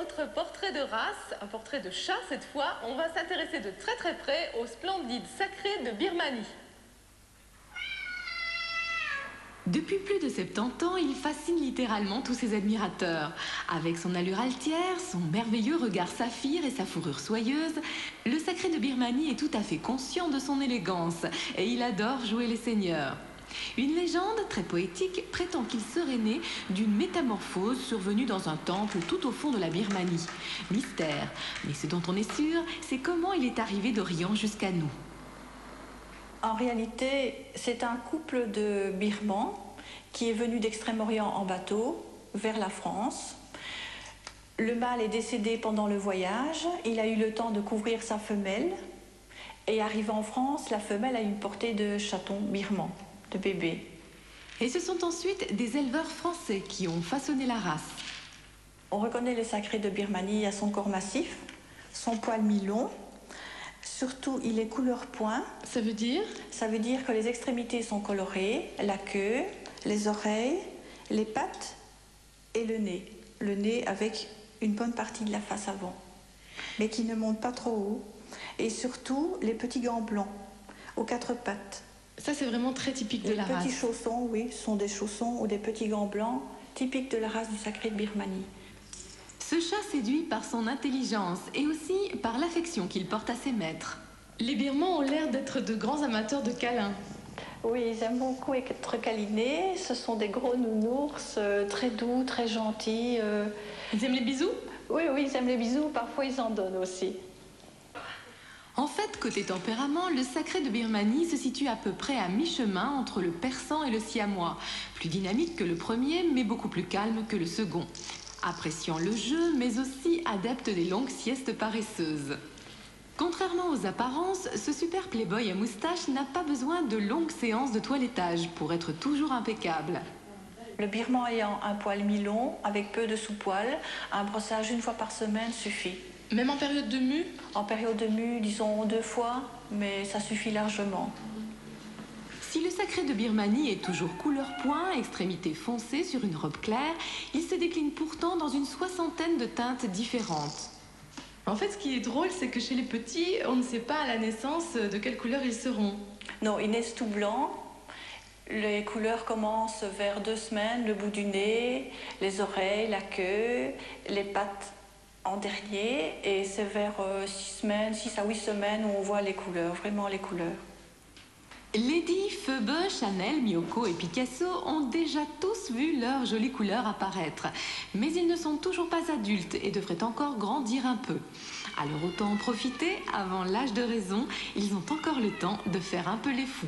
autre portrait de race, un portrait de chat cette fois. On va s'intéresser de très très près au splendide sacré de Birmanie. Depuis plus de 70 ans, il fascine littéralement tous ses admirateurs. Avec son allure altière, son merveilleux regard saphir et sa fourrure soyeuse, le sacré de Birmanie est tout à fait conscient de son élégance et il adore jouer les seigneurs. Une légende très poétique prétend qu'il serait né d'une métamorphose survenue dans un temple tout au fond de la Birmanie. Mystère, mais ce dont on est sûr, c'est comment il est arrivé d'Orient jusqu'à nous. En réalité, c'est un couple de Birmans qui est venu d'Extrême-Orient en bateau vers la France. Le mâle est décédé pendant le voyage, il a eu le temps de couvrir sa femelle et arrivant en France, la femelle a une portée de chaton birman, de bébé. Et ce sont ensuite des éleveurs français qui ont façonné la race. On reconnaît le sacré de Birmanie à son corps massif, son poil mi-long. Surtout, il est couleur point. Ça veut dire? Ça veut dire que les extrémités sont colorées, la queue, les oreilles, les pattes et le nez. Le nez avec une bonne partie de la face avant, mais qui ne monte pas trop haut. Et surtout, les petits gants blancs aux quatre pattes. Ça, c'est vraiment très typique de la race. Les petits chaussons, oui, sont des chaussons ou des petits gants blancs typiques de la race du sacré de Birmanie. Ce chat séduit par son intelligence et aussi par l'affection qu'il porte à ses maîtres. Les Birmans ont l'air d'être de grands amateurs de câlins. Oui, ils aiment beaucoup être câlinés. Ce sont des gros nounours, très doux, très gentils. Ils aiment les bisous? Oui, ils aiment les bisous. Parfois, ils en donnent aussi. En fait, côté tempérament, le sacré de Birmanie se situe à peu près à mi-chemin entre le persan et le siamois. Plus dynamique que le premier, mais beaucoup plus calme que le second. Appréciant le jeu, mais aussi adepte des longues siestes paresseuses. Contrairement aux apparences, ce super playboy à moustache n'a pas besoin de longues séances de toilettage pour être toujours impeccable. Le birman ayant un poil mi-long, avec peu de sous-poil, un brossage une fois par semaine suffit. Même en période de mue? En période de mue, disons 2 fois, mais ça suffit largement. Si le sacré de Birmanie est toujours couleur point, extrémité foncée sur une robe claire, il se décline pourtant dans une 60aine de teintes différentes. En fait, ce qui est drôle, c'est que chez les petits, on ne sait pas à la naissance de quelle couleur ils seront. Non, ils naissent tout blancs. Les couleurs commencent vers 2 semaines, le bout du nez, les oreilles, la queue, les pattes en dernier. Et c'est vers 6 à 8 semaines où on voit les couleurs, vraiment les couleurs. Lady, Phoebe, Chanel, Miyoko et Picasso ont déjà tous vu leurs jolies couleurs apparaître. Mais ils ne sont toujours pas adultes et devraient encore grandir un peu. Alors autant en profiter, avant l'âge de raison, ils ont encore le temps de faire un peu les fous.